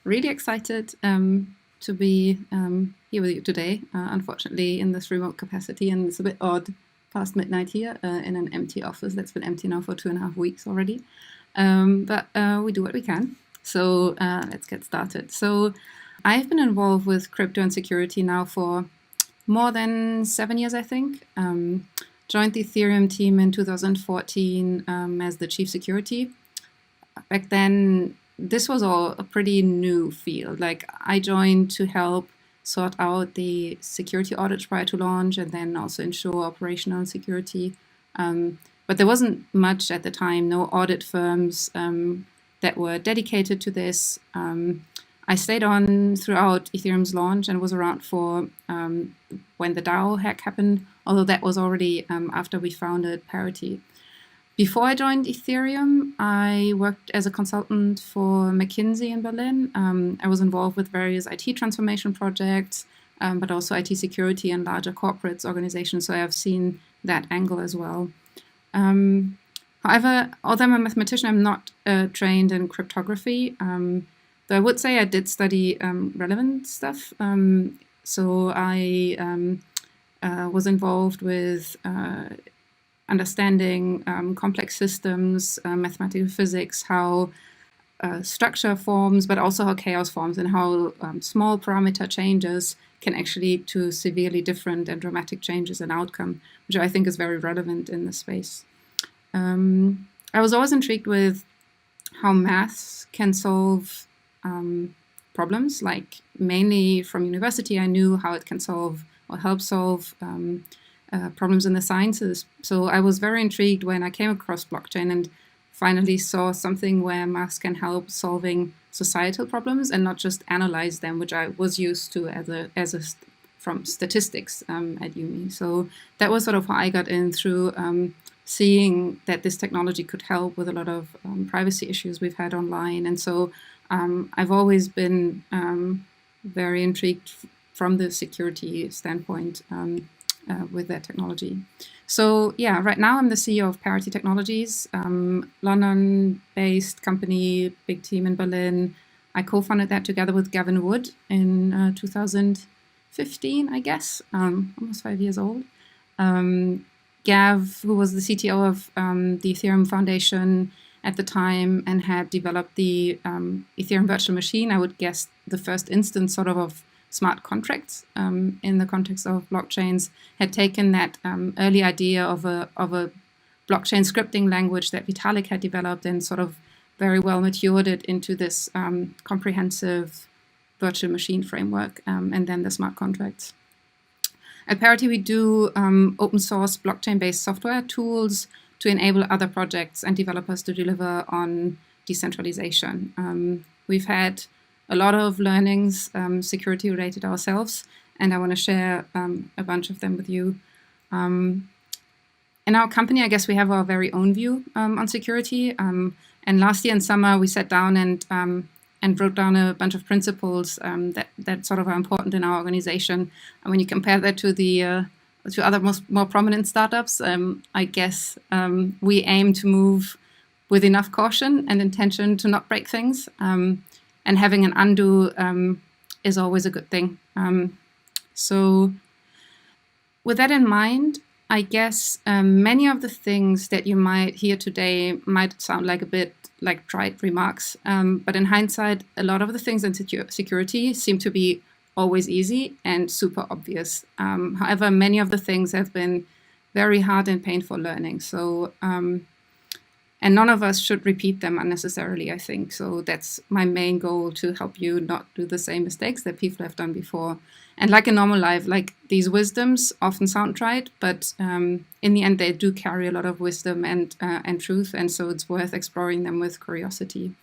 really excited to be here with you today, unfortunately in this remote capacity, and it's a bit odd past midnight here in an empty office that's been empty now for 2.5 weeks already. But we do what we can. So let's get started. So I've been involved with crypto and security now for more than 7 years, I think. Joined the Ethereum team in 2014 as the chief security. Back then, this was all a pretty new field. Like, I joined to help sort out the security audits prior to launch and then also ensure operational security. But there wasn't much at the time, no audit firms that were dedicated to this. I stayed on throughout Ethereum's launch and was around for when the DAO hack happened, although that was already after we founded Parity. Before I joined Ethereum, I worked as a consultant for McKinsey in Berlin. I was involved with various IT transformation projects, but also IT security and larger corporates organizations, so I have seen that angle as well. However, although I'm a mathematician, I'm not trained in cryptography. Though I would say I did study relevant stuff. So I was involved with understanding complex systems, mathematical physics, how structure forms, but also how chaos forms, and how small parameter changes can actually lead to severely different and dramatic changes in outcome, which I think is very relevant in this space. I was always intrigued with how maths can solve problems, like mainly from university. I knew how it can solve or help solve problems in the sciences. So I was very intrigued when I came across blockchain and finally saw something where maths can help solving societal problems and not just analyze them, which I was used to from statistics at uni. So that was sort of how I got in, through seeing that this technology could help with a lot of privacy issues we've had online. And so I've always been very intrigued from the security standpoint with that technology. So yeah, right now I'm the CEO of Parity Technologies, London-based company, big team in Berlin. I co-founded that together with Gavin Wood in 2015, I guess, almost 5 years old. Gav, who was the CTO of the Ethereum Foundation at the time and had developed the Ethereum virtual machine, I would guess the first instance sort of smart contracts in the context of blockchains, had taken that early idea of a blockchain scripting language that Vitalik had developed and sort of very well matured it into this comprehensive virtual machine framework, and then the smart contracts. At Parity, we do open source blockchain-based software tools to enable other projects and developers to deliver on decentralization. We've had a lot of learnings, security related ourselves, and I want to share a bunch of them with you. In our company, I guess we have our very own view on security. And last year in summer, we sat down and wrote down a bunch of principles that sort of are important in our organization. And when you compare that to the to other more prominent startups, I guess we aim to move with enough caution and intention to not break things. And having an undo is always a good thing. So with that in mind, I guess many of the things that you might hear today might sound like a bit like trite remarks. But in hindsight, a lot of the things in security seem to be always easy and super obvious. However, many of the things have been very hard and painful learning. So, and none of us should repeat them unnecessarily, I think. So that's my main goal, to help you not do the same mistakes that people have done before. And like in normal life, like, these wisdoms often sound trite, but in the end, they do carry a lot of wisdom and truth. And so it's worth exploring them with curiosity.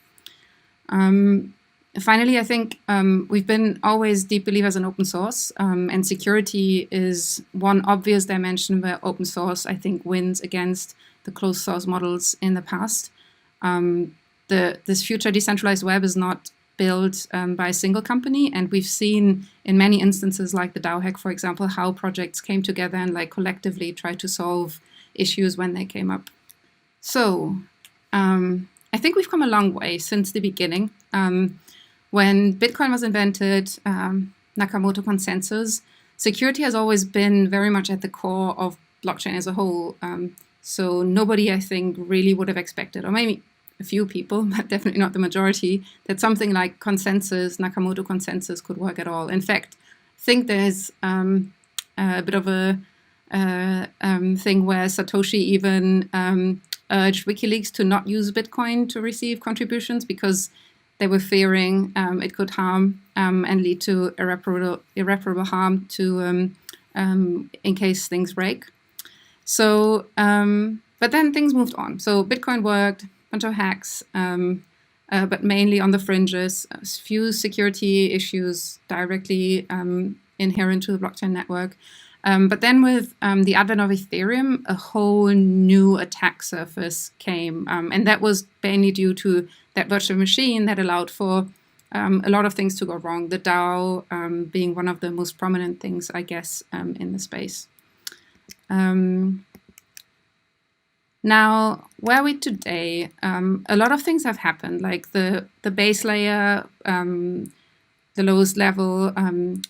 Finally, I think we've been always deep believers in open source, and security is one obvious dimension where open source, I think, wins against the closed source models in the past. This future decentralized web is not built by a single company, and we've seen in many instances, like the DAO hack, for example, how projects came together and like collectively tried to solve issues when they came up. So I think we've come a long way since the beginning. When Bitcoin was invented, Nakamoto consensus, security has always been very much at the core of blockchain as a whole. So nobody, I think, really would have expected, or maybe a few people, but definitely not the majority, that something like consensus, Nakamoto consensus, could work at all. In fact, I think there's a bit of a thing where Satoshi even urged WikiLeaks to not use Bitcoin to receive contributions because they were fearing it could harm and lead to irreparable harm to in case things break. So, but then things moved on. So Bitcoin worked, bunch of hacks, but mainly on the fringes, a few security issues directly inherent to the blockchain network. But then with the advent of Ethereum, a whole new attack surface came. And that was mainly due to that virtual machine that allowed for a lot of things to go wrong. The DAO being one of the most prominent things, I guess, in the space. Now, where are we today? A lot of things have happened, like the base layer, the lowest level,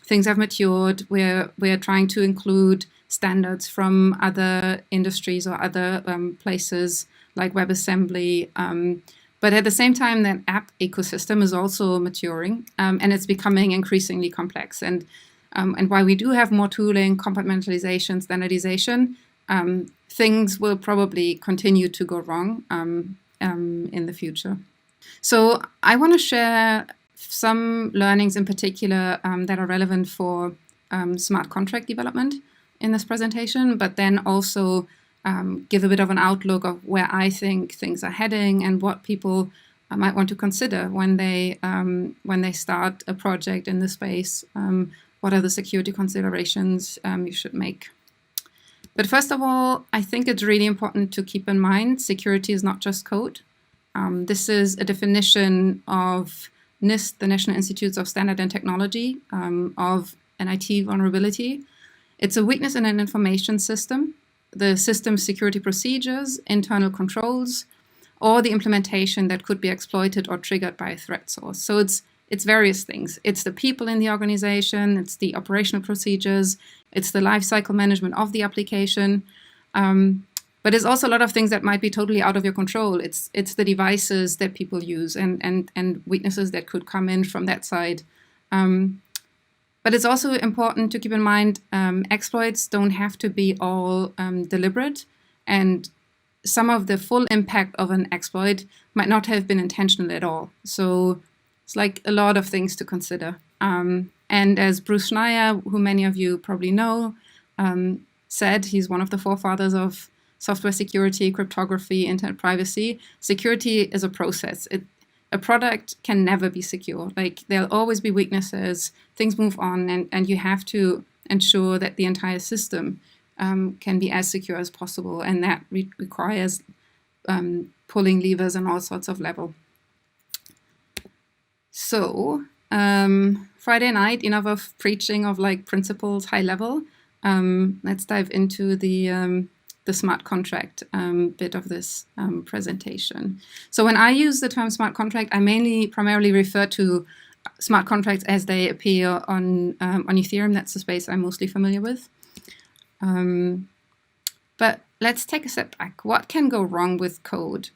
things have matured. We're trying to include standards from other industries or other places like WebAssembly. But at the same time, that app ecosystem is also maturing, and it's becoming increasingly complex. And while we do have more tooling, compartmentalization, standardization, things will probably continue to go wrong in the future. So I want to share some learnings in particular that are relevant for smart contract development in this presentation, but then also give a bit of an outlook of where I think things are heading and what people might want to consider when they start a project in this space. What are the security considerations you should make? But first of all, I think it's really important to keep in mind security is not just code. This is a definition of NIST, the National Institutes of Standard and Technology, of an IT vulnerability. It's a weakness in an information system, the system's security procedures, internal controls, or the implementation that could be exploited or triggered by a threat source. So it's various things. It's the people in the organization, it's the operational procedures, it's the lifecycle management of the application. But it's also a lot of things that might be totally out of your control. It's the devices that people use and weaknesses that could come in from that side. But it's also important to keep in mind exploits don't have to be all deliberate, and some of the full impact of an exploit might not have been intentional at all. So it's like a lot of things to consider. And as Bruce Schneier, who many of you probably know, said, he's one of the forefathers of software security, cryptography, internet privacy. Security is a process. A product can never be secure. Like, there'll always be weaknesses, things move on, and you have to ensure that the entire system can be as secure as possible. And that requires pulling levers on all sorts of level. So Friday night, enough of preaching of like principles high level. Let's dive into the smart contract bit of this presentation. So when I use the term smart contract, I primarily refer to smart contracts as they appear on Ethereum. That's the space I'm mostly familiar with. But let's take a step back. What can go wrong with code?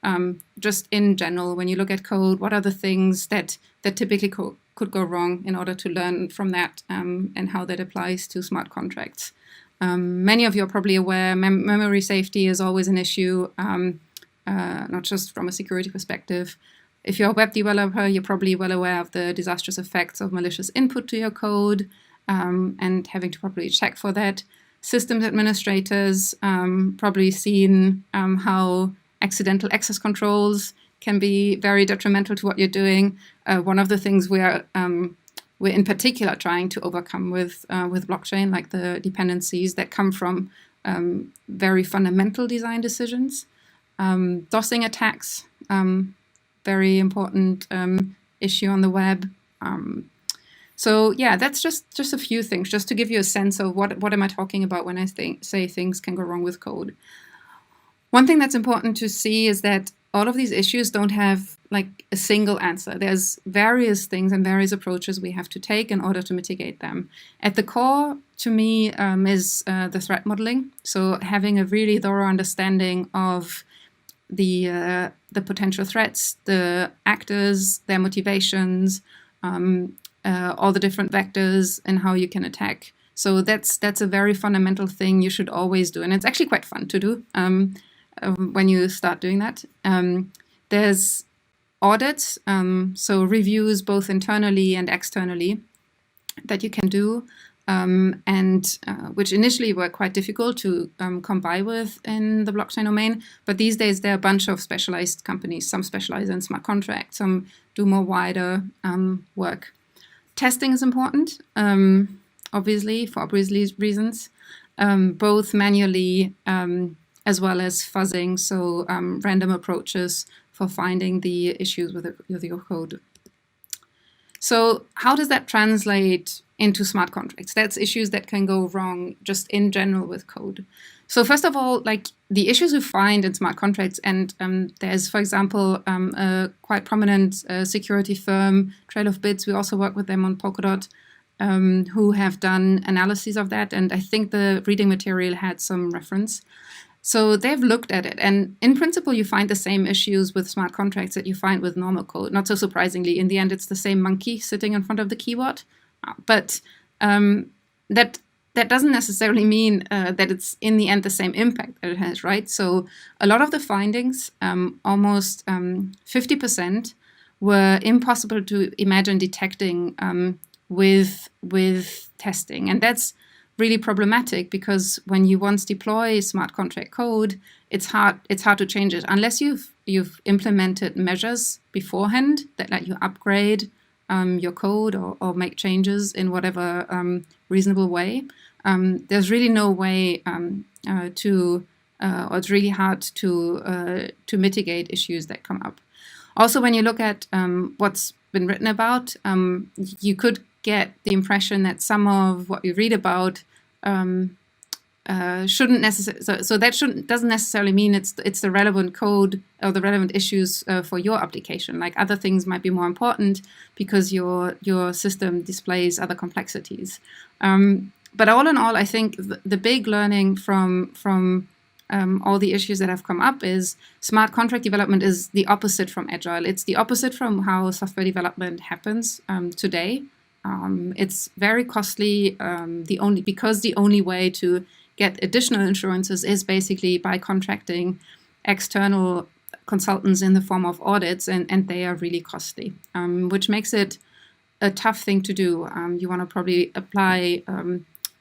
Just in general, when you look at code, what are the things that typically could go wrong in order to learn from that and how that applies to smart contracts? Many of you are probably aware memory safety is always an issue, not just from a security perspective. If you're a web developer, you're probably well aware of the disastrous effects of malicious input to your code and having to properly check for that. Systems administrators probably seen how accidental access controls can be very detrimental to what you're doing. One of the things we're in particular trying to overcome with blockchain, like the dependencies that come from very fundamental design decisions. DOSing attacks, very important issue on the web. So yeah, that's just a few things, just to give you a sense of what am I talking about when I say things can go wrong with code. One thing that's important to see is that all of these issues don't have like a single answer. There's various things and various approaches we have to take in order to mitigate them. At the core, to me, is the threat modeling. So having a really thorough understanding of the potential threats, the actors, their motivations, all the different vectors, and how you can attack. So that's a very fundamental thing you should always do, and it's actually quite fun to do when you start doing that. There's audits, so reviews both internally and externally that you can do, and which initially were quite difficult to come by with in the blockchain domain. But these days there are a bunch of specialized companies. Some specialize in smart contracts, some do more wider work. Testing is important, obviously, for obvious reasons, both manually as well as fuzzing, so random approaches for finding the issues with your code. So how does that translate into smart contracts? That's issues that can go wrong just in general with code. So first of all, like the issues we find in smart contracts, and there's, for example, a quite prominent security firm, Trail of Bits. We also work with them on Polkadot, who have done analyses of that. And I think the reading material had some reference. So they've looked at it, and in principle, you find the same issues with smart contracts that you find with normal code. Not so surprisingly, in the end, it's the same monkey sitting in front of the keyboard. But that doesn't necessarily mean that it's in the end the same impact that it has, right? So a lot of the findings, almost 50%, were impossible to imagine detecting with testing, and that's really problematic because when you once deploy smart contract code, it's hard to change it unless you've implemented measures beforehand that let you upgrade your code or make changes in whatever reasonable way. There's really no way or it's really hard to mitigate issues that come up. Also, when you look at what's been written about, you could get the impression that some of what you read about shouldn't necessarily. So that doesn't necessarily mean it's the relevant code or the relevant issues for your application. Like other things might be more important because your system displays other complexities. But all in all, I think the big learning from all the issues that have come up is smart contract development is the opposite from agile. It's the opposite from how software development happens today. It's very costly. Because the only way to get additional insurances is basically by contracting external consultants in the form of audits, and they are really costly, which makes it a tough thing to do. You want to probably apply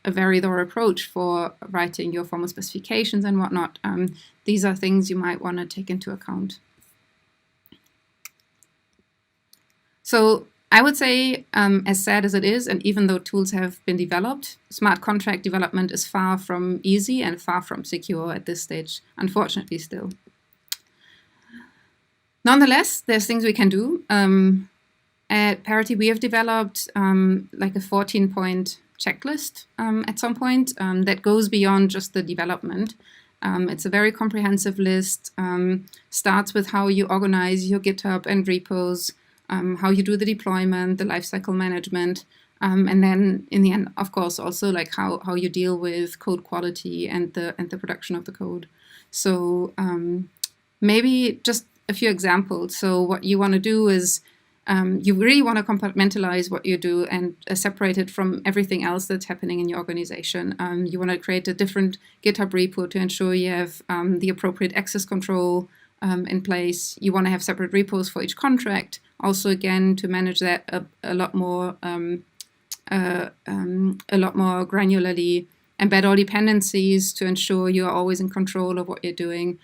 a very thorough approach for writing your formal specifications and whatnot. These are things you might want to take into account. So I would say, as sad as it is, and even though tools have been developed, smart contract development is far from easy and far from secure at this stage, unfortunately still. Nonetheless, there's things we can do. At Parity, we have developed like a 14-point checklist at some point that goes beyond just the development. It's a very comprehensive list, starts with how you organize your GitHub and repos, how you do the deployment, the lifecycle management, and then in the end, of course, also like how you deal with code quality and the production of the code. So maybe just a few examples. So what you want to do is you really want to compartmentalize what you do and separate it from everything else that's happening in your organization. You want to create a different GitHub repo to ensure you have the appropriate access control in place. You want to have separate repos for each contract. Also, again, to manage that a lot more granularly. Embed all dependencies to ensure you are always in control of what you're doing.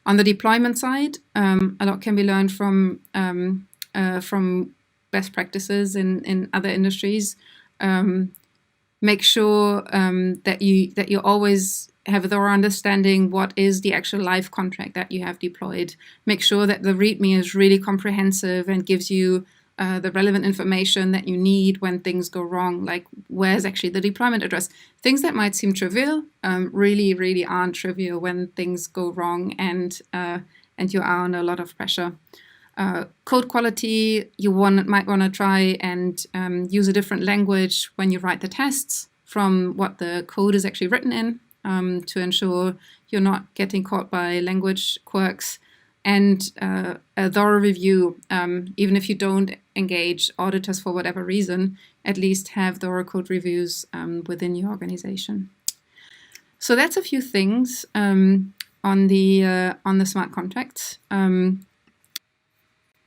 On the deployment side, a lot can be learned from best practices in other industries. Make sure that you always have a thorough understanding what is the actual live contract that you have deployed. Make sure that the README is really comprehensive and gives you the relevant information that you need when things go wrong, like where's actually the deployment address. Things that might seem trivial really, really aren't trivial when things go wrong and you are under a lot of pressure. Code quality, you might want to try and use a different language when you write the tests from what the code is actually written in, to ensure you're not getting caught by language quirks. And a thorough review, even if you don't engage auditors for whatever reason, at least have thorough code reviews within your organization. So that's a few things on the smart contracts.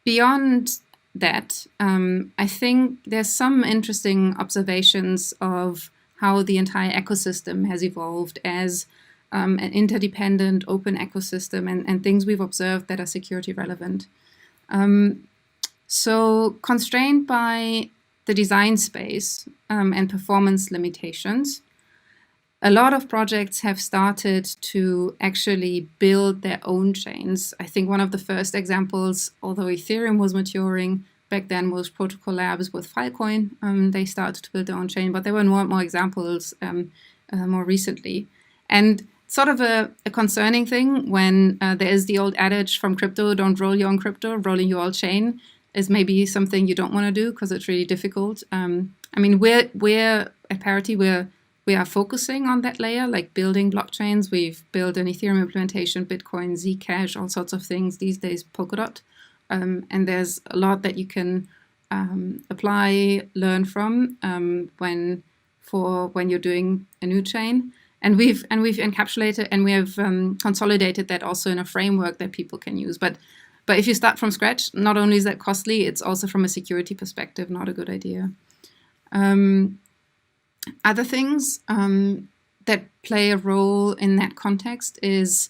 Beyond that, I think there's some interesting observations of how the entire ecosystem has evolved as an interdependent open ecosystem, and things we've observed that are security relevant. So constrained by the design space and performance limitations, a lot of projects have started to actually build their own chains. I think one of the first examples, although Ethereum was maturing back then, was Protocol Labs with Filecoin. They started to build their own chain, but there were more examples more recently. And sort of a concerning thing when there is the old adage from crypto, don't roll your own crypto, rolling your own chain is maybe something you don't want to do because it's really difficult. I mean, we're at Parity, we are focusing on that layer, like building blockchains. We've built an Ethereum implementation, Bitcoin, Zcash, all sorts of things, these days Polkadot. And there's a lot that you can apply, learn from when you're doing a new chain. And we've encapsulated and we have consolidated that also in a framework that people can use. But if you start from scratch, not only is that costly, it's also from a security perspective not a good idea. Other things that play a role in that context is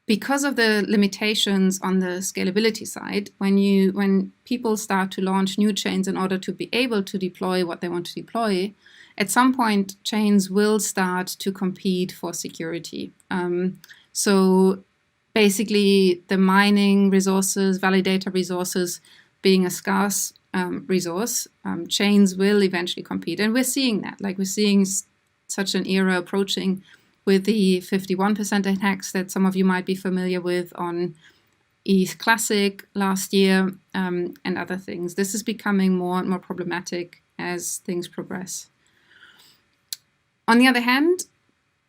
because of the limitations on the scalability side, when people start to launch new chains in order to be able to deploy what they want to deploy, at some point, chains will start to compete for security. So basically, the mining resources, validator resources being a scarce resource, chains will eventually compete. And we're seeing that. Like we're seeing such an era approaching with the 51% attacks that some of you might be familiar with on ETH Classic last year and other things. This is becoming more and more problematic as things progress. On the other hand,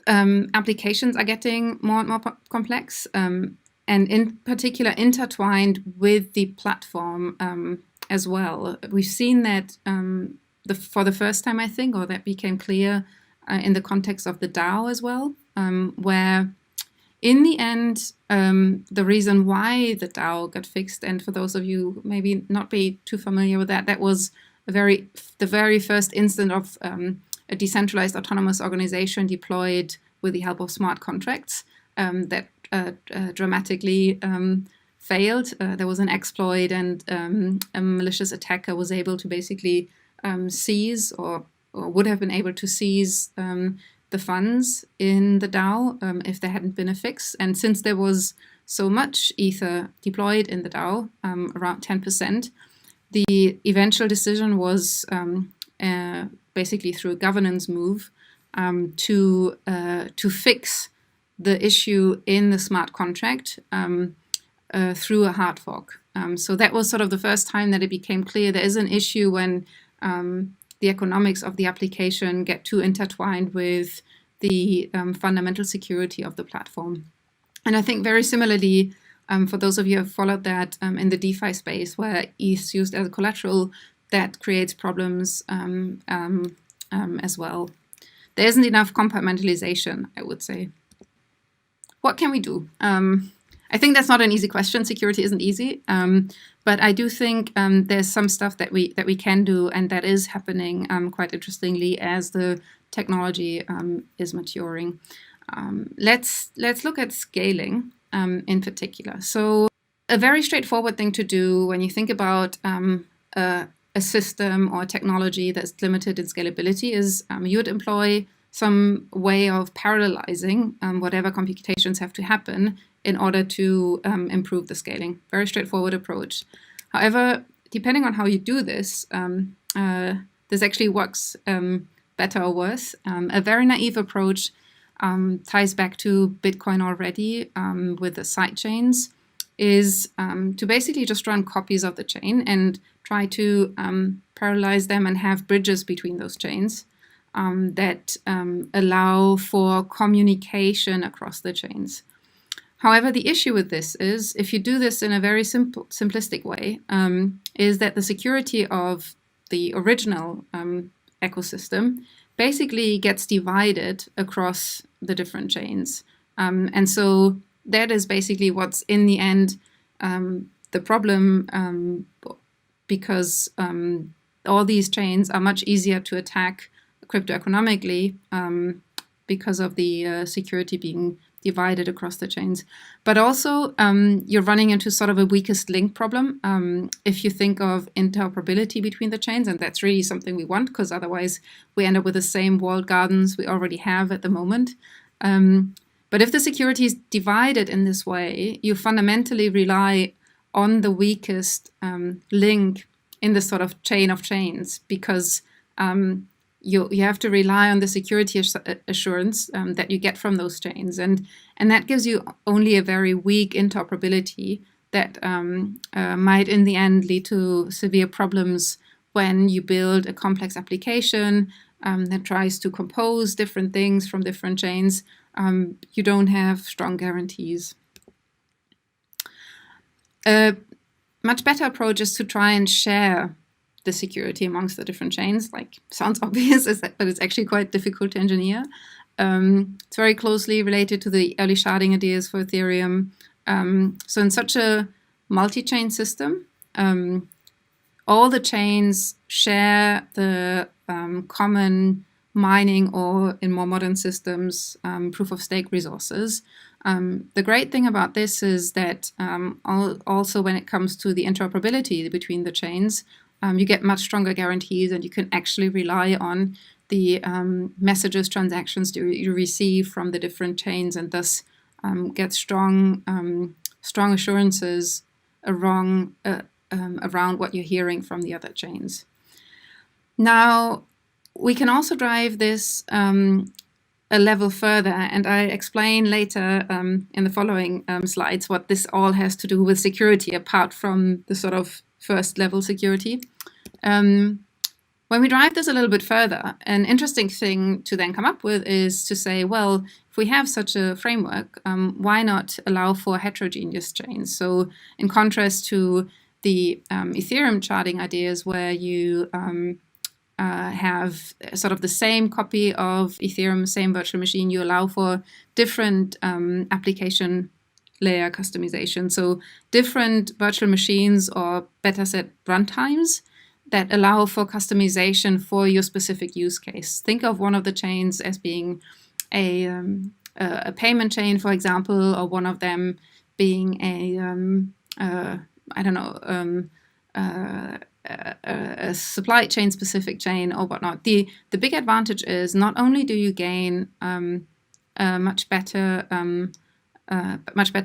applications are getting more and more complex, and in particular intertwined with the platform as well. We've seen that for the first time, I think, or that became clear in the context of the DAO as well, where in the end, the reason why the DAO got fixed, and for those of you who maybe not be too familiar with that, that was the very first instance of a decentralized autonomous organization deployed with the help of smart contracts that dramatically failed. There was an exploit, and a malicious attacker was able to basically seize or would have been able to seize the funds in the DAO if there hadn't been a fix. And since there was so much Ether deployed in the DAO, around 10%, the eventual decision was basically through a governance move to fix the issue in the smart contract through a hard fork. So that was sort of the first time that it became clear there is an issue when the economics of the application get too intertwined with the fundamental security of the platform. And I think very similarly, for those of you who have followed that in the DeFi space, where ETH is used as collateral, that creates problems as well. There isn't enough compartmentalization, I would say. What can we do? I think that's not an easy question. Security isn't easy, but I do think there's some stuff that we can do, and that is happening quite interestingly as the technology is maturing. Let's look at scaling in particular. So a very straightforward thing to do when you think about a system or technology that's limited in scalability is you would employ some way of parallelizing whatever computations have to happen in order to improve the scaling. Very straightforward approach. However, depending on how you do this, this actually works better or worse. A very naive approach ties back to Bitcoin already with the sidechains. is to basically just run copies of the chain and try to parallelize them and have bridges between those chains that allow for communication across the chains. However, the issue with this is, if you do this in a very simplistic way, is that the security of the original ecosystem basically gets divided across the different chains. And so that is basically what's in the end the problem, because all these chains are much easier to attack cryptoeconomically because of the security being divided across the chains. But also, you're running into sort of a weakest link problem if you think of interoperability between the chains, and that's really something we want, because otherwise we end up with the same walled gardens we already have at the moment. But if the security is divided in this way, you fundamentally rely on the weakest link in this sort of chain of chains, because you have to rely on the security assurance that you get from those chains. And that gives you only a very weak interoperability that might in the end lead to severe problems when you build a complex application that tries to compose different things from different chains. You don't have strong guarantees. A much better approach is to try and share the security amongst the different chains. Like, sounds obvious, but it's actually quite difficult to engineer. It's very closely related to the early sharding ideas for Ethereum. So in such a multi-chain system, all the chains share the common mining, or in more modern systems, proof of stake resources. The great thing about this is that also when it comes to the interoperability between the chains, you get much stronger guarantees, and you can actually rely on the messages, transactions you receive from the different chains, and thus get strong assurances around what you're hearing from the other chains. Now, we can also drive this a level further, and I explain later in the following slides what this all has to do with security, apart from the sort of first level security. When we drive this a little bit further, an interesting thing to then come up with is to say, well, if we have such a framework, why not allow for heterogeneous chains? So in contrast to the Ethereum sharding ideas, where you have sort of the same copy of Ethereum, same virtual machine, you allow for different application layer customization. So different virtual machines, or better said, runtimes, that allow for customization for your specific use case. Think of one of the chains as being a payment chain, for example, or one of them being a supply chain specific chain or whatnot. The big advantage is not only do you gain much better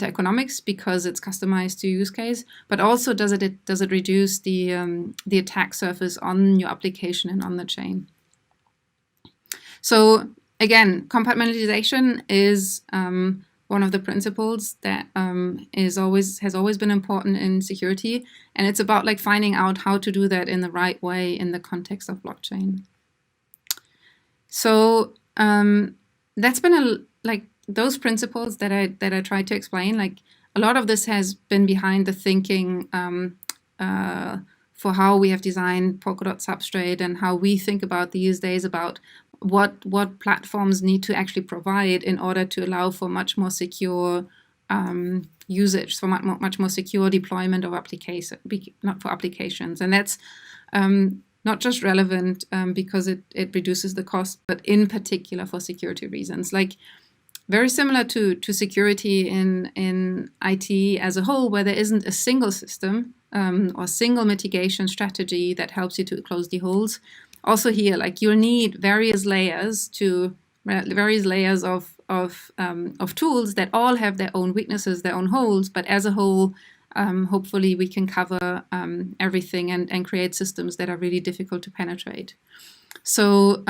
economics because it's customized to use case, but also does it reduce the attack surface on your application and on the chain. So again, compartmentalization is one of the principles that has always been important in security, and it's about like finding out how to do that in the right way in the context of blockchain. So that's been those principles that I tried to explain. Like, a lot of this has been behind the thinking for how we have designed Polkadot substrate, and how we think about these days about what platforms need to actually provide in order to allow for much more secure usage, for much more secure deployment of applications. And that's not just relevant because it reduces the cost, but in particular for security reasons. Like, very similar to security in IT as a whole, where there isn't a single system or single mitigation strategy that helps you to close the holes. Also here, like, you'll need various layers of tools that all have their own weaknesses, their own holes, but as a whole, hopefully we can cover everything and create systems that are really difficult to penetrate. So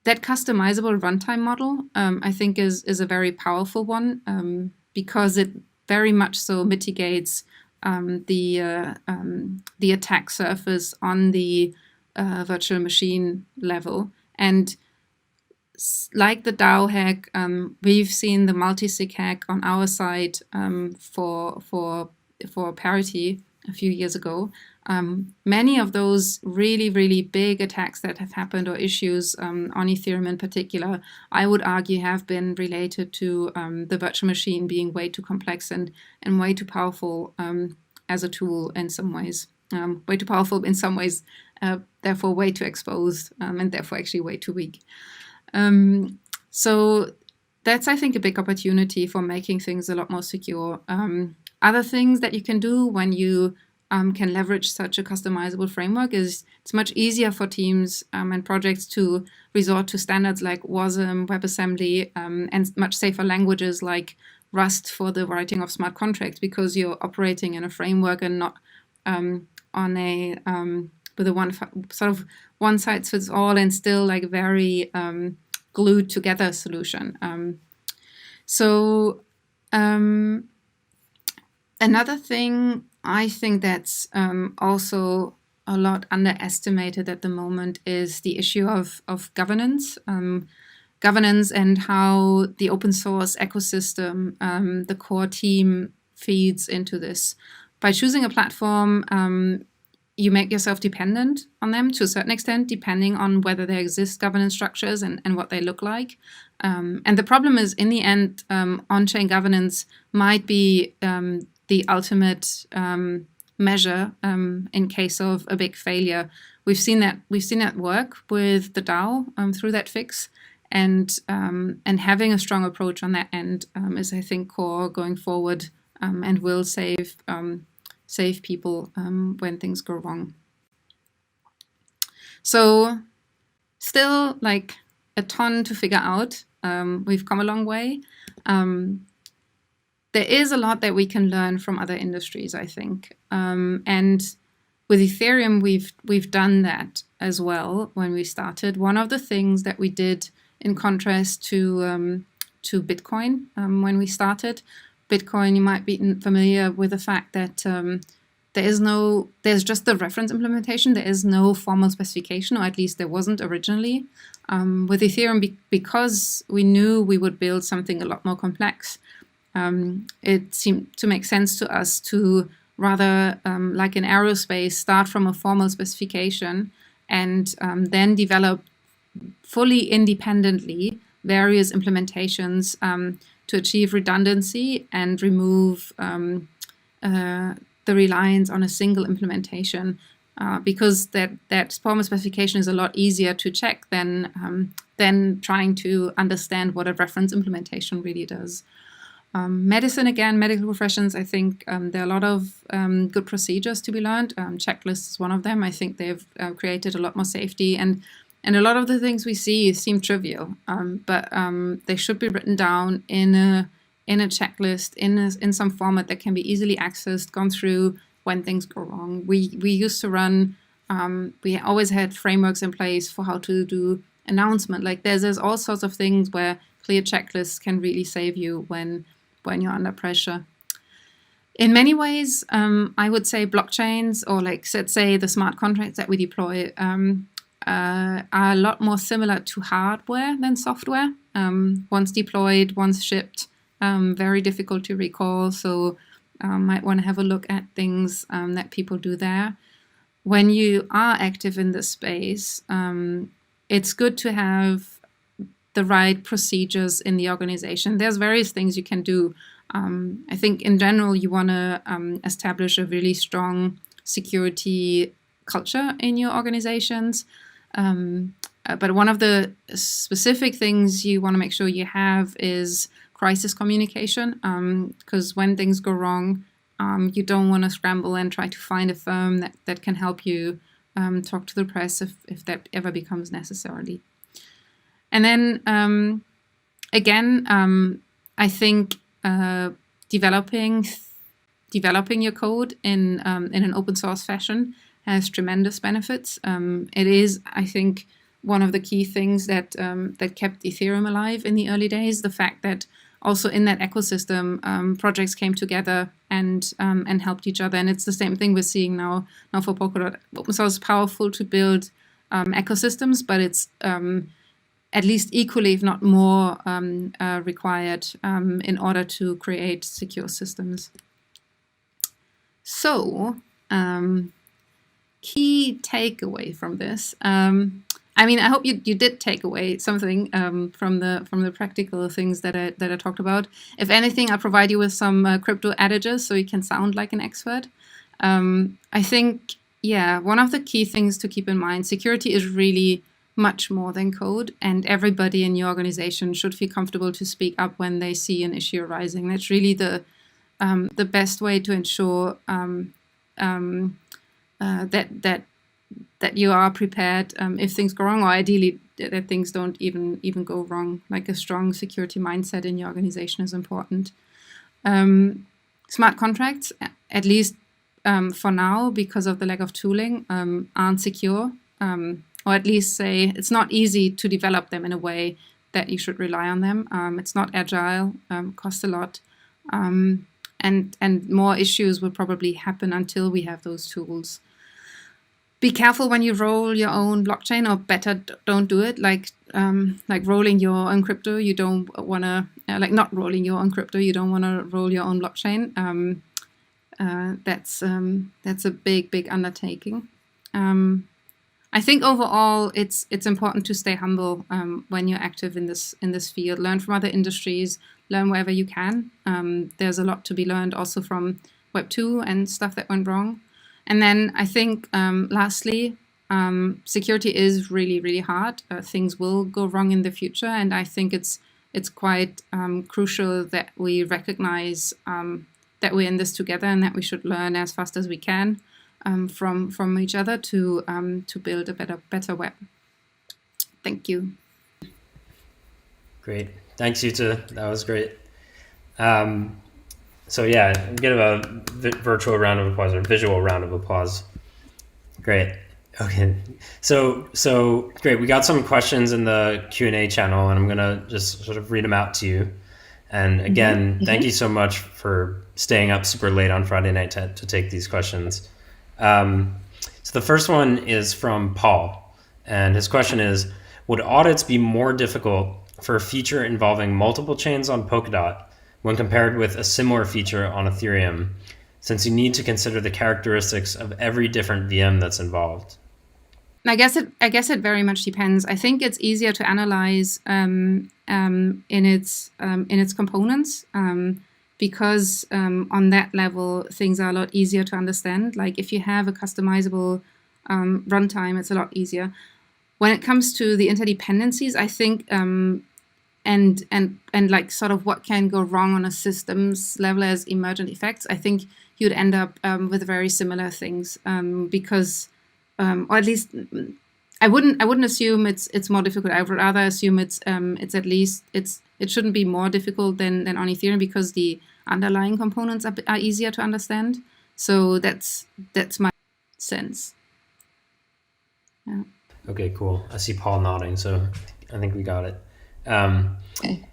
that customizable runtime model, I think, is a very powerful one because it very much so mitigates the attack surface on the virtual machine level. And like the DAO hack, we've seen the multi-sig hack on our side for Parity a few years ago. Many of those really, really big attacks that have happened, or issues on Ethereum in particular, I would argue have been related to the virtual machine being way too complex and way too powerful as a tool in some ways. Way too powerful in some ways, therefore way too exposed, and therefore actually way too weak. So that's, I think, a big opportunity for making things a lot more secure. Other things that you can do when you can leverage such a customizable framework is it's much easier for teams and projects to resort to standards like WASM, WebAssembly, and much safer languages like Rust for the writing of smart contracts, because you're operating in a framework and not on a with a sort of one size fits all and still like very glued together solution. Another thing I think that's also a lot underestimated at the moment is the issue of governance. Governance and how the open source ecosystem, the core team, feeds into this. By choosing a platform, you make yourself dependent on them to a certain extent, depending on whether there exist governance structures and what they look like. And the problem is, in the end, on-chain governance might be the ultimate measure in case of a big failure. We've seen that work with the DAO through that fix, and having a strong approach on that end is, I think, core going forward, and will save people when things go wrong. So still like a ton to figure out. We've come a long way. There is a lot that we can learn from other industries, I think. And with Ethereum, we've done that as well when we started. One of the things that we did, in contrast to Bitcoin, when we started, Bitcoin, you might be familiar with the fact that there's just the reference implementation. There is no formal specification, or at least there wasn't originally. With Ethereum, because we knew we would build something a lot more complex, it seemed to make sense to us to rather, like in aerospace, start from a formal specification and then develop fully independently various implementations to achieve redundancy and remove the reliance on a single implementation, because that formal specification is a lot easier to check than trying to understand what a reference implementation really does. Medicine, again, medical professions, I think there are a lot of good procedures to be learned. Checklists is one of them. I think they've created a lot more safety, and a lot of the things we see seem trivial, but they should be written down in a checklist, in some format that can be easily accessed, gone through when things go wrong. We used to run, we always had frameworks in place for how to do announcement. Like there's all sorts of things where clear checklists can really save you when you're under pressure. In many ways, I would say blockchains, or like let's say the smart contracts that we deploy, are a lot more similar to hardware than software. Once deployed, once shipped, very difficult to recall. So might want to have a look at things that people do there. When you are active in this space, it's good to have the right procedures in the organization. There's various things you can do. I think in general, you want to establish a really strong security culture in your organizations. But one of the specific things you want to make sure you have is crisis communication, because when things go wrong, you don't want to scramble and try to find a firm that can help you talk to the press if that ever becomes necessary. And then again, I think developing your code in an open source fashion has tremendous benefits. It is, I think, one of the key things that kept Ethereum alive in the early days. The fact that also in that ecosystem, projects came together and helped each other. And it's the same thing we're seeing now for Polkadot. Open source is powerful to build ecosystems, but it's at least equally, if not more, required in order to create secure systems. So, key takeaway from this. I mean, I hope you did take away something from the practical things that I talked about. If anything, I'll provide you with some crypto adages so you can sound like an expert. I think, yeah, one of the key things to keep in mind, security is really much more than code, and everybody in your organization should feel comfortable to speak up when they see an issue arising. That's really the best way to ensure that you are prepared if things go wrong, or ideally that things don't even go wrong. Like a strong security mindset in your organization is important. Smart contracts, at least for now, because of the lack of tooling, aren't secure, or at least say it's not easy to develop them in a way that you should rely on them. It's not agile, costs a lot, and more issues will probably happen until we have those tools. Be careful when you roll your own blockchain, or better, don't do it. Like rolling your own crypto, you don't want to not rolling your own crypto. You don't want to roll your own blockchain. That's a big undertaking. I think overall, it's important to stay humble when you're active in this field. Learn from other industries. Learn wherever you can. There's a lot to be learned also from Web 2 and stuff that went wrong. And then I think, lastly, security is really hard. Things will go wrong in the future, and I think it's quite crucial that we recognize that we're in this together and that we should learn as fast as we can from each other to build a better web. Thank you. Great, thanks, Jutta. That was great. So yeah, give a virtual round of applause or visual round of applause. Great. Okay. So great. We got some questions in the Q&A channel, and I'm gonna just sort of read them out to you. And again, thank you so much for staying up super late on Friday night to take these questions. So the first one is from Paul, and his question is: would audits be more difficult for a feature involving multiple chains on Polkadot when compared with a similar feature on Ethereum, since you need to consider the characteristics of every different VM that's involved? I guess it very much depends. I think it's easier to analyze in its components because on that level things are a lot easier to understand. Like if you have a customizable runtime, it's a lot easier. When it comes to the interdependencies, I think and like sort of what can go wrong on a systems level as emergent effects, I think you'd end up with very similar things because, or at least I wouldn't assume it's more difficult. I would rather assume it shouldn't be more difficult than on Ethereum because the underlying components are easier to understand. So that's my sense. Yeah. Okay, cool. I see Paul nodding, so I think we got it.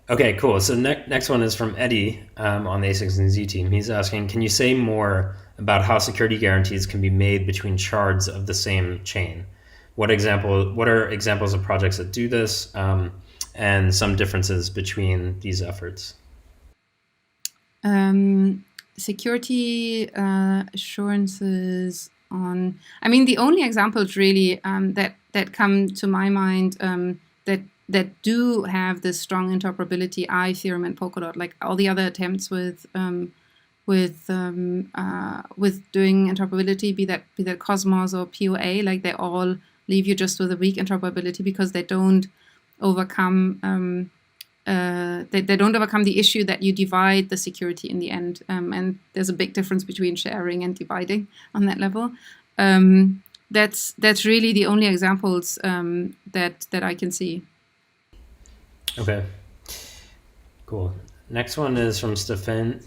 Okay, cool. So next one is from Eddie on the A6 and Z team. He's asking, can you say more about how security guarantees can be made between shards of the same chain? What are examples of projects that do this, and some differences between these efforts? Security assurances on. I mean, the only examples really that come to my mind that do have this strong interoperability are Ethereum and Polkadot. Like all the other attempts with doing interoperability, be that Cosmos or POA, like they all leave you just with a weak interoperability because they don't overcome they don't overcome the issue that you divide the security in the end. And there's a big difference between sharing and dividing on that level. That's really the only examples that I can see. Okay, cool. Next one is from Stefan.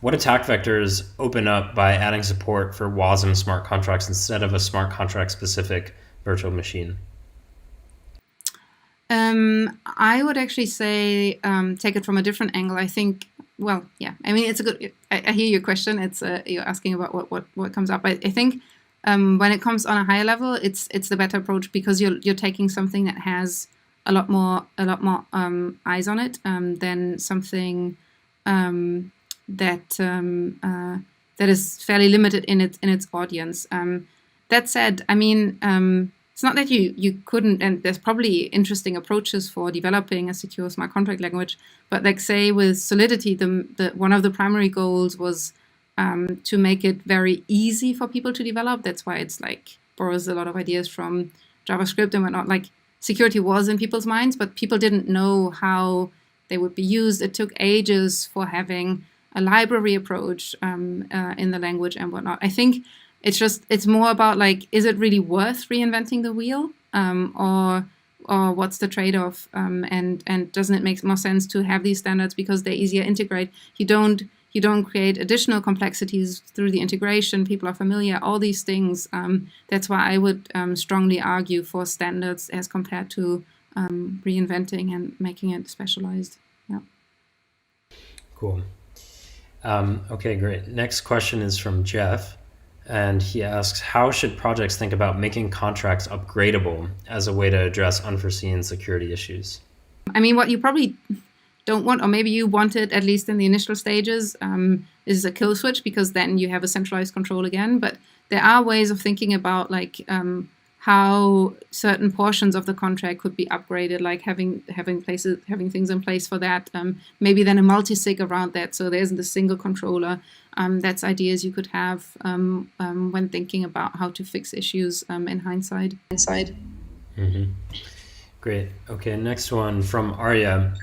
What attack vectors open up by adding support for WASM smart contracts instead of a smart contract specific virtual machine? I would actually say take it from a different angle. I think, well, yeah. I mean, it's a good. I hear your question. It's you're asking about what comes up. I think when it comes on a higher level, it's the better approach because you're taking something that has a lot more eyes on it than something that that is fairly limited in its audience. That said, I mean, it's not that you couldn't, and there's probably interesting approaches for developing a secure smart contract language. But like say with Solidity, the one of the primary goals was to make it very easy for people to develop. That's why it's like borrows a lot of ideas from JavaScript and whatnot. Like security was in people's minds, but people didn't know how they would be used. It took ages for having a library approach in the language and whatnot. I think it's more about like, is it really worth reinventing the wheel, or what's the trade-off? And doesn't it make more sense to have these standards because they're easier to integrate? You don't create additional complexities through the integration. People are familiar, all these things. That's why I would strongly argue for standards as compared to reinventing and making it specialized. Yeah. Cool. Okay, great. Next question is from Jeff. And he asks, how should projects think about making contracts upgradable as a way to address unforeseen security issues? I mean, what you probably don't want, or maybe you want it at least in the initial stages, is a kill switch, because then you have a centralized control again. But there are ways of thinking about like how certain portions of the contract could be upgraded, like having things in place for that. Maybe then a multi-sig around that, so there isn't a single controller. That's ideas you could have when thinking about how to fix issues in hindsight. Mm-hmm. Great. Okay, next one from Arya.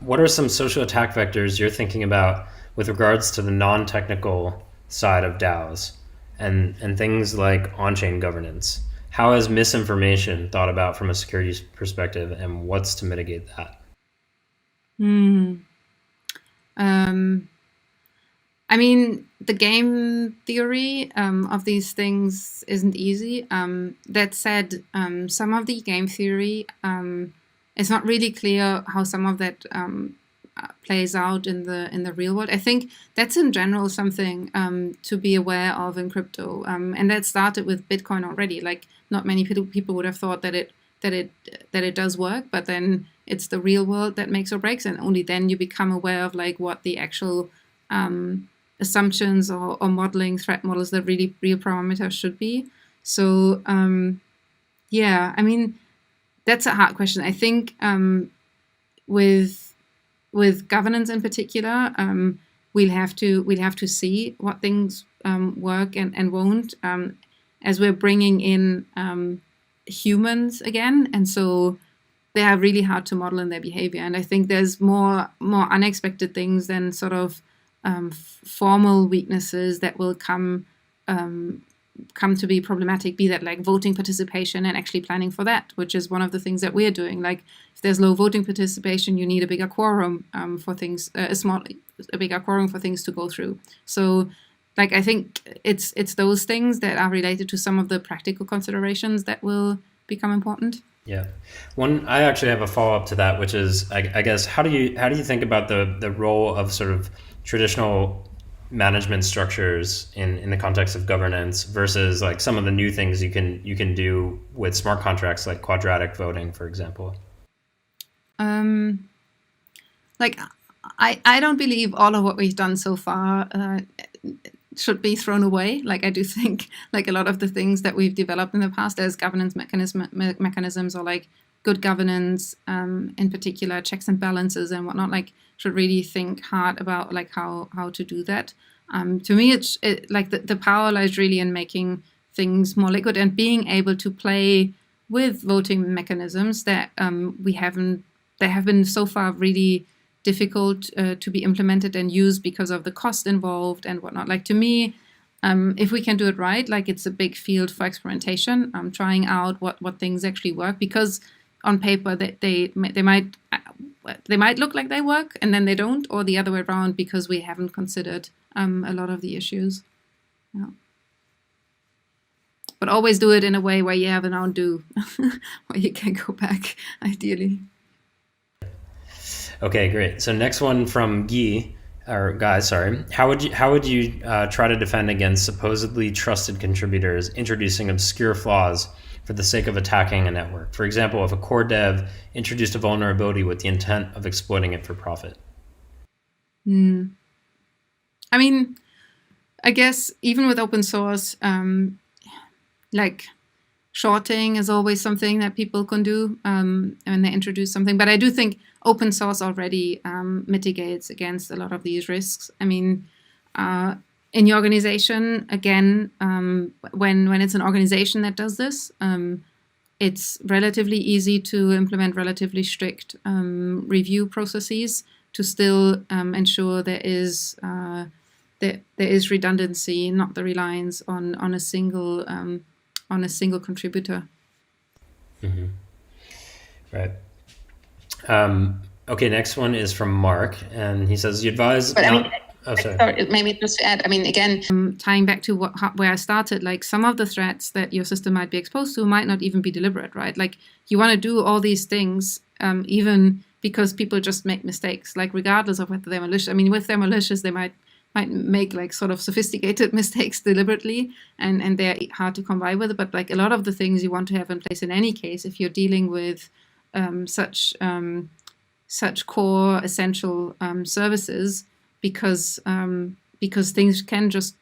What are some social attack vectors you're thinking about with regards to the non-technical side of DAOs and things like on-chain governance? How is misinformation thought about from a security perspective, and what's to mitigate that? I mean, the game theory of these things isn't easy. That said, some of the game theory, it's not really clear how some of that plays out in the real world. I think that's in general something to be aware of in crypto, and that started with Bitcoin already. Like, not many people would have thought that it does work, but then it's the real world that makes or breaks, and only then you become aware of like what the actual assumptions or modeling threat models, the really real parameters should be. So yeah, I mean, that's a hard question. I think with governance in particular, we'll have to see what things work and won't, as we're bringing in humans again, and so they are really hard to model in their behavior. And I think there's more unexpected things than sort of formal weaknesses that will come to be problematic, be that like voting participation and actually planning for that, which is one of the things that we're doing. Like, if there's low voting participation, you need a bigger quorum for things, a bigger quorum for things to go through. So like, I think it's those things that are related to some of the practical considerations that will become important. Yeah. I actually have a follow-up to that, which is, I guess, how do you think about the role of sort of traditional management structures in the context of governance versus like some of the new things you can do with smart contracts, like quadratic voting, for example? Like, I don't believe all of what we've done so far should be thrown away. Like, I do think like a lot of the things that we've developed in the past as governance mechanisms, or like good governance, in particular checks and balances and whatnot, like should really think hard about like how to do that. To me, it's like the power lies really in making things more liquid and being able to play with voting mechanisms that have been so far really difficult to be implemented and used because of the cost involved and whatnot. Like, to me, if we can do it right, like, it's a big field for experimentation, trying out what things actually work, because on paper they might look like they work and then they don't, or the other way around, because we haven't considered a lot of the issues. Yeah. But always do it in a way where you have an undo, where you can go back, ideally. Okay, great. So next one from Guy, sorry. How would you try to defend against supposedly trusted contributors introducing obscure flaws for the sake of attacking a network? For example, if a core dev introduced a vulnerability with the intent of exploiting it for profit. I mean, I guess even with open source, like shorting is always something that people can do when they introduce something. But I do think open source already mitigates against a lot of these risks. I mean, in your organization, again, when it's an organization that does this, it's relatively easy to implement relatively strict review processes to still ensure there is redundancy, not the reliance on a single contributor. Mm-hmm. Right. Okay, next one is from Mark, and he says, "You advise." Sorry, maybe just to add. I mean, again, tying back to where I started, like some of the threats that your system might be exposed to might not even be deliberate, right? Like you want to do all these things, even because people just make mistakes, like regardless of whether they're malicious. I mean, with they're malicious, they might make like sort of sophisticated mistakes deliberately, and they're hard to come by with. But like a lot of the things you want to have in place in any case, if you're dealing with such core essential services, because things can just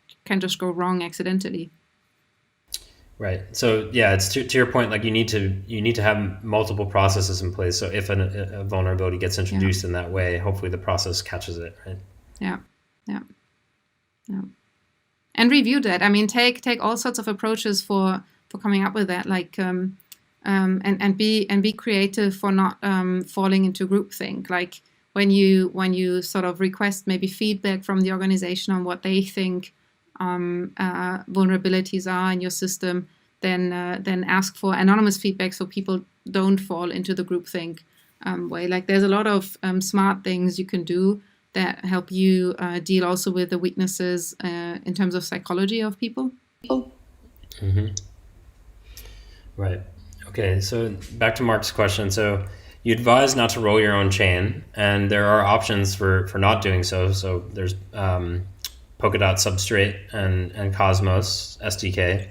go wrong accidentally. Right. So yeah, it's to your point. Like you need to have multiple processes in place. So if a vulnerability gets introduced in that way, hopefully the process catches it. Right. Yeah. And review that. I mean, take all sorts of approaches for coming up with that. Like and be creative for not falling into groupthink. Like when you sort of request maybe feedback from the organization on what they think vulnerabilities are in your system, then ask for anonymous feedback so people don't fall into the groupthink way. Like there's a lot of smart things you can do that help you deal also with the weaknesses in terms of psychology of people. Mm-hmm. Right. Okay, so back to Mark's question. So you advise not to roll your own chain, and there are options for not doing so. So there's Polkadot Substrate and Cosmos SDK.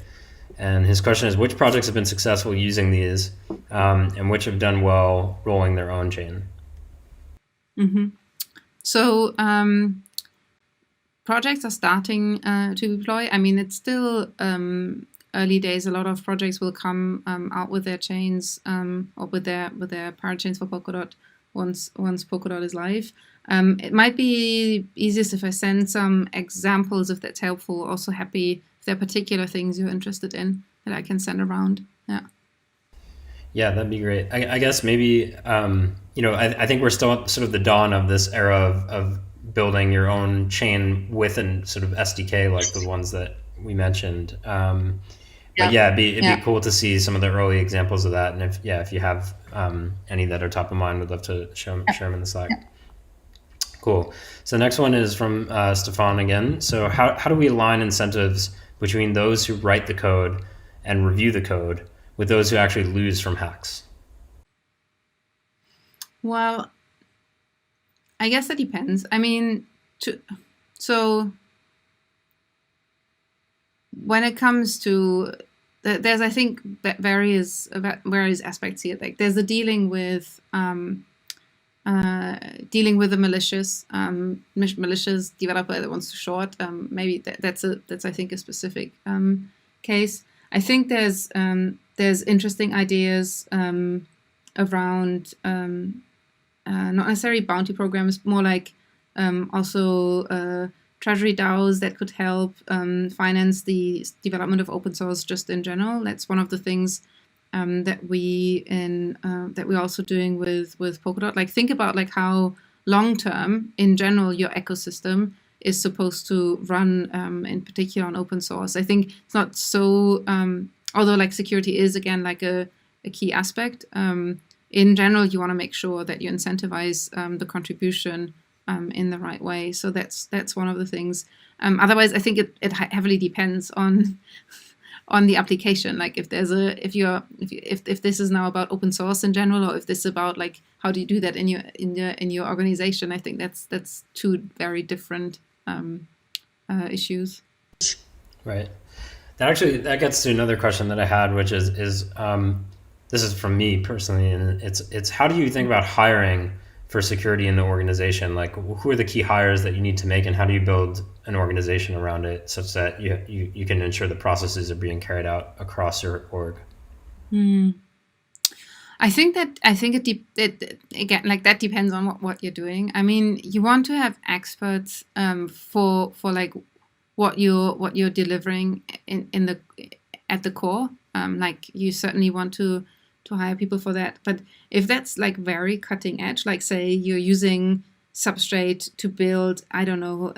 And his question is, which projects have been successful using these, and which have done well rolling their own chain? Mm-hmm. So projects are starting to deploy. I mean, it's still early days. A lot of projects will come out with their chains or with their parachains for Polkadot once Polkadot is live. It might be easiest if I send some examples if that's helpful. Also happy if there are particular things you're interested in that I can send around. Yeah, that'd be great. I guess maybe, I think we're still at sort of the dawn of this era of building your own chain with an sort of SDK like the ones that we mentioned. But it'd be cool to see some of the early examples of that. And if you have any that are top of mind, we'd love to share them in the Slack. Cool. So the next one is from Stefan again. So how do we align incentives between those who write the code and review the code with those who actually lose from hacks? Well, I guess it depends. I mean, so when it comes to there's, I think, various aspects here. Like there's the dealing with the malicious developer that wants to short. Maybe that's I think a specific case. I think there's interesting ideas around not necessarily bounty programs, more like also treasury DAOs that could help finance the development of open source just in general. That's one of the things that we're also doing with Polkadot. Like think about like how long term in general your ecosystem is supposed to run in particular on open source. I think it's not so although like security is again like a key aspect. In general, you want to make sure that you incentivize the contribution in the right way. So that's one of the things. Otherwise, I think it heavily depends on on the application. Like if there's if this is now about open source in general, or if this is about like how do you do that in your organization. I think that's two very different issues. Right. That gets to another question that I had, which is this is from me personally, and it's how do you think about hiring for security in the organization? Like, who are the key hires that you need to make, and how do you build an organization around it such that you can ensure the processes are being carried out across your org? I think it again, like that depends on what you're doing. I mean, you want to have experts for like what you're delivering at the core. Like you certainly want to hire people for that. But if that's like very cutting edge, like say you're using Substrate to build, I don't know,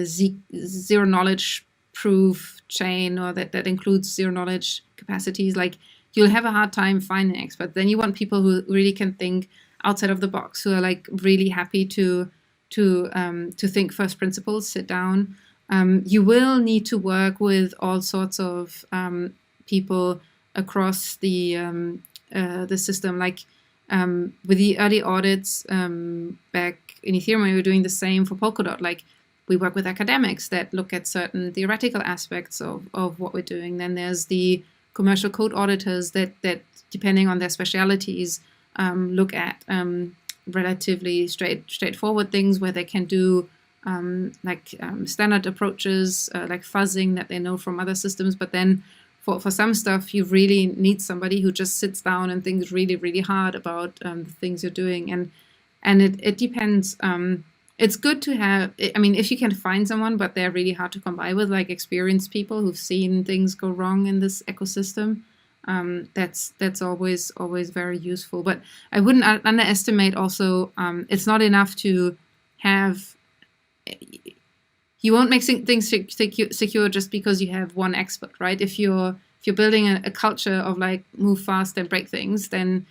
zero knowledge proof chain, or that includes zero knowledge capacities, like you'll have a hard time finding experts. Then you want people who really can think outside of the box, who are like really happy to think first principles, sit down. You will need to work with all sorts of people across the system. Like with the early audits back in Ethereum, we were doing the same for Polkadot. Like we work with academics that look at certain theoretical aspects of what we're doing. Then there's the commercial code auditors that depending on their specialities, look at relatively straightforward things where they can do standard approaches like fuzzing that they know from other systems. But then for some stuff, you really need somebody who just sits down and thinks really, really hard about the things you're doing. And it depends. It's good to have, I mean, if you can find someone, but they're really hard to come by with, like experienced people who've seen things go wrong in this ecosystem. That's always very useful. But I wouldn't underestimate also, it's not enough to have, you won't make things secure just because you have one expert, right? If you're building a culture of like move fast and break things, then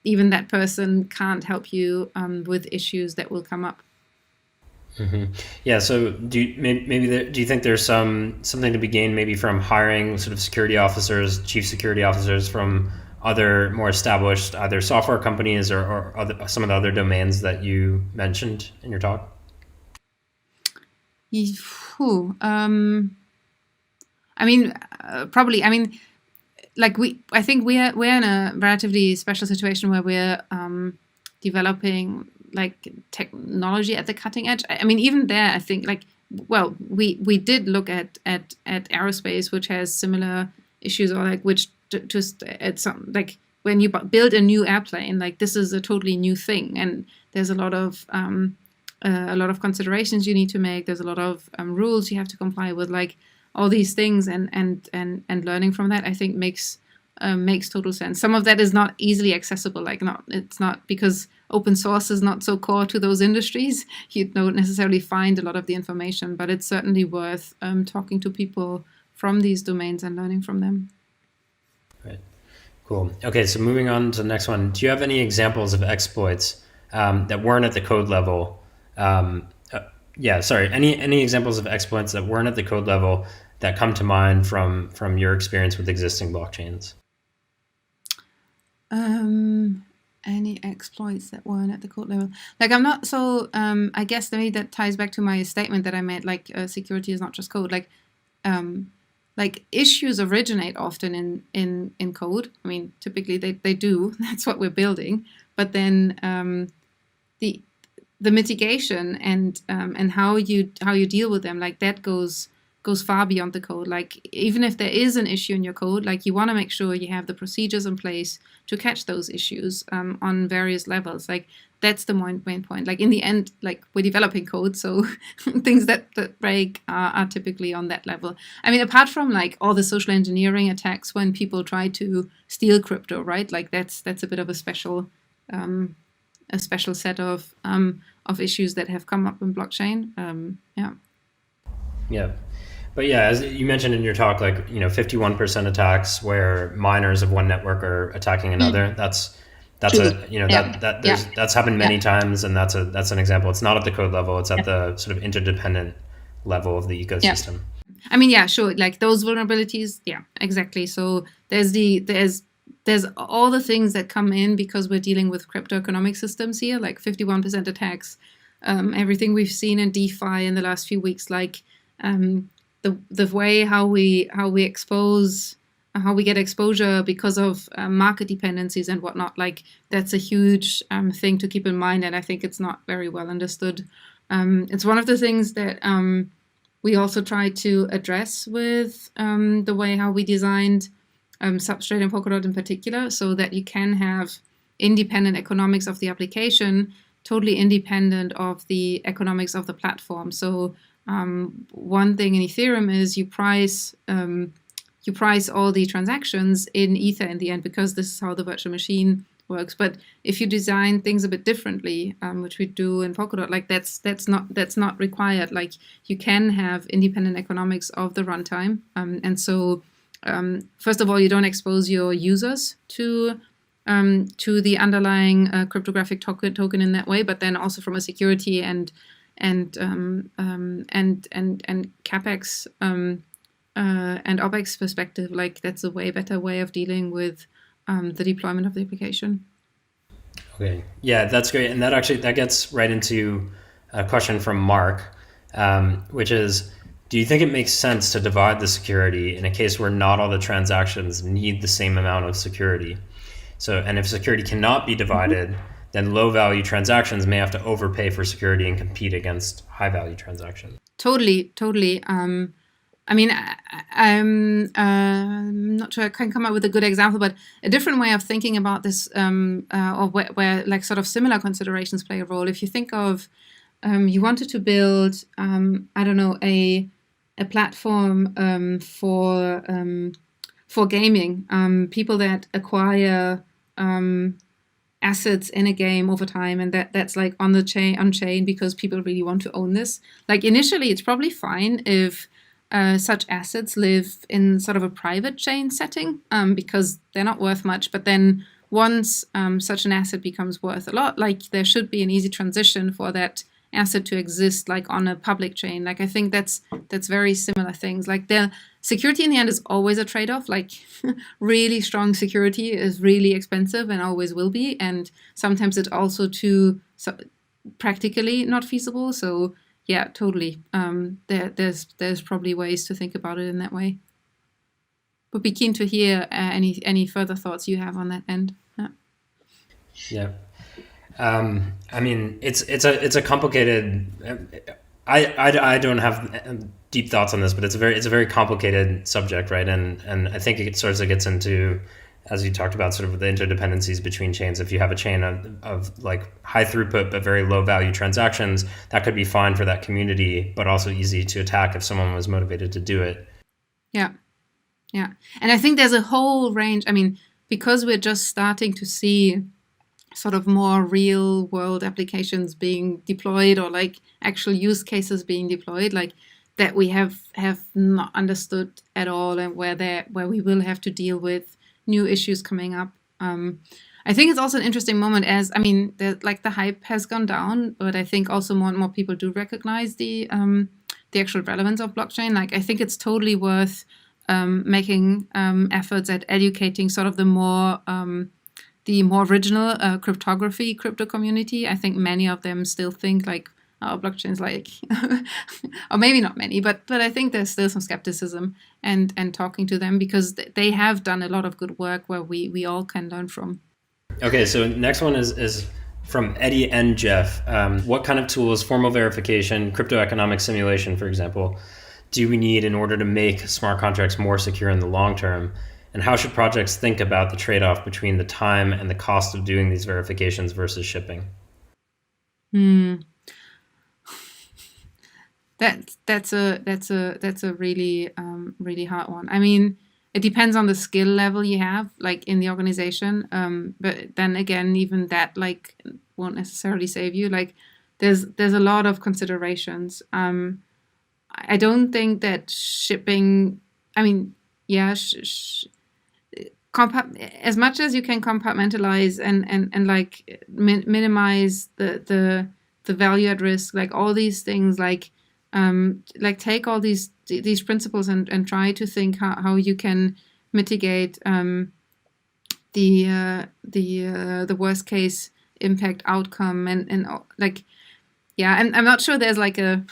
even that person can't help you with issues that will come up. Mm-hmm. Yeah. So do you think there's something to be gained maybe from hiring sort of security officers, chief security officers from other more established either software companies or some of the other domains that you mentioned in your talk? I mean, probably. I mean, like I think we're in a relatively special situation where we're developing like technology at the cutting edge. I mean, even there, I think like, well, we did look at aerospace, which has similar issues, or like which just at some like when you build a new airplane, like this is a totally new thing, and there's a lot of considerations you need to make. There's a lot of rules you have to comply with, like all these things, and learning from that, I think makes total sense. Some of that is not easily accessible, like it's not because open source is not so core to those industries. You don't necessarily find a lot of the information, but it's certainly worth talking to people from these domains and learning from them. Right. Cool. Okay, so moving on to the next one. Do you have any examples of exploits that weren't at the code level? Any examples of exploits that weren't at the code level that come to mind from your experience with existing blockchains? Any exploits that weren't at the code level? Like I'm not so. I guess maybe that ties back to my statement that I made. Like security is not just code. Like issues originate often in code. I mean, typically they do. That's what we're building. But then the mitigation and how you deal with them, like that goes far beyond the code. Like even if there is an issue in your code, like you want to make sure you have the procedures in place to catch those issues on various levels. Like that's the main point. Like in the end, like we're developing code, so things that break are typically on that level. I mean, apart from like all the social engineering attacks when people try to steal crypto, right? Like that's a bit of a special set of issues that have come up in blockchain. Yeah. But yeah, as you mentioned in your talk, like 51% attacks where miners of one network are attacking another. That's happened many times, and that's an example. It's not at the code level; it's at the sort of interdependent level of the ecosystem. Yeah. I mean, yeah, sure. Like those vulnerabilities, yeah, exactly. So there's all the things that come in because we're dealing with crypto economic systems here, like 51% attacks, everything we've seen in DeFi in the last few weeks, like the way how we get exposure because of market dependencies and whatnot. Like that's a huge thing to keep in mind, and I think it's not very well understood. It's one of the things that we also try to address with the way how we designed Substrate and Polkadot in particular, so that you can have independent economics of the application, totally independent of the economics of the platform. So one thing in Ethereum is you price all the transactions in Ether in the end, because this is how the virtual machine works. But if you design things a bit differently, which we do in Polkadot, like that's not required. Like you can have independent economics of the runtime, and so first of all, you don't expose your users to the underlying cryptographic token in that way. But then also from a security and capex and OpEx perspective, like that's a way better way of dealing with the deployment of the application. Okay, yeah, that's great. And that gets right into a question from Mark, which is, do you think it makes sense to divide the security in a case where not all the transactions need the same amount of security? So, and if security cannot be divided, then low value transactions may have to overpay for security and compete against high value transactions. Totally. I mean, I'm not sure I can come up with a good example, but a different way of thinking about this, or where like sort of similar considerations play a role. If you think of, you wanted to build, I don't know, a platform for gaming, people that acquire assets in a game over time, and that's like on chain because people really want to own this. Like initially, it's probably fine if such assets live in sort of a private chain setting, because they're not worth much. But then once such an asset becomes worth a lot, like there should be an easy transition for that asset to exist like on a public chain. Like I think that's very similar things. Like the security in the end is always a trade-off. Like really strong security is really expensive and always will be, and sometimes it's also practically not feasible. So yeah, totally. There's probably ways to think about it in that way. Would be keen to hear any further thoughts you have on that end. Yeah. I mean, it's a complicated. I don't have deep thoughts on this, but it's a very complicated subject, right? And I think it sort of gets into, as you talked about, sort of the interdependencies between chains. If you have a chain of like high throughput but very low value transactions, that could be fine for that community, but also easy to attack if someone was motivated to do it. Yeah. And I think there's a whole range. I mean, because we're just starting to see sort of more real world applications being deployed, or like actual use cases being deployed, like that we have not understood at all, and where we will have to deal with new issues coming up. I think it's also an interesting moment, as I mean, the hype has gone down, but I think also more and more people do recognize the actual relevance of blockchain. Like I think it's totally worth making efforts at educating sort of the more original crypto community. I think many of them still think like, oh, blockchain's like, or maybe not many, but I think there's still some skepticism, and talking to them, because they have done a lot of good work where we all can learn from. Okay, so next one is from Eddie and Jeff. What kind of tools, formal verification, crypto economic simulation, for example, do we need in order to make smart contracts more secure in the long term? And how should projects think about the trade-off between the time and the cost of doing these verifications versus shipping? That's a really really hard one. I mean, it depends on the skill level you have, like in the organization. But then again, even that like won't necessarily save you. Like there's a lot of considerations. I don't think that shipping. I mean, yeah. As much as you can compartmentalize and minimize the value at risk, like all these things, like like take all these principles and try to think how you can mitigate the worst case impact outcome and like, yeah, I'm not sure there's like a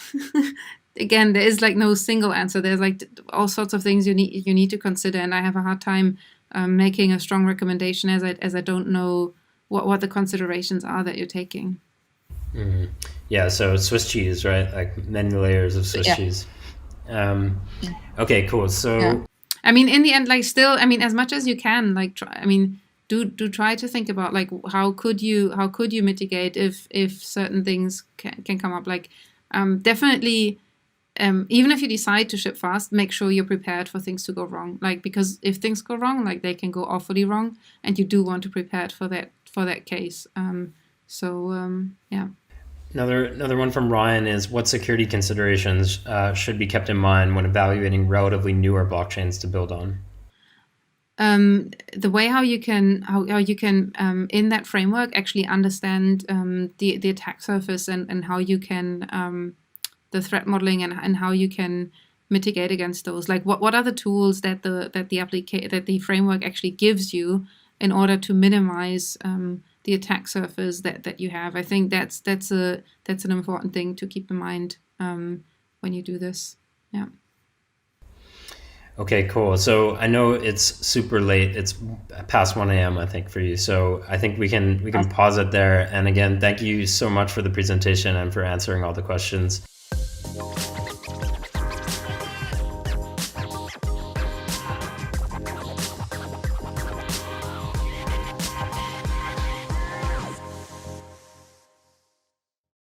again, there is like no single answer. There's like all sorts of things you need to consider, and I have a hard time making a strong recommendation as I don't know what the considerations are that you're taking. Mm-hmm. Yeah, so Swiss cheese, right? Like many layers of Swiss cheese. Okay, cool. So I mean, in the end, like still, I mean, as much as you can, like do try to think about like how could you mitigate if certain things can come up. Like definitely, even if you decide to ship fast, make sure you're prepared for things to go wrong. Like, because if things go wrong, like they can go awfully wrong, and you do want to prepare for that case. Yeah. Another one from Ryan is, what security considerations should be kept in mind when evaluating relatively newer blockchains to build on? The way how you can in that framework actually understand the attack surface and how you can the threat modeling and how you can mitigate against those. Like what are the tools that the framework actually gives you in order to minimize the attack surface that you have. I think that's an important thing to keep in mind when you do this. Yeah. Okay, cool. So I know it's super late. It's past 1 a.m. I think for you. So I think we can pause it there. And again, thank you so much for the presentation and for answering all the questions.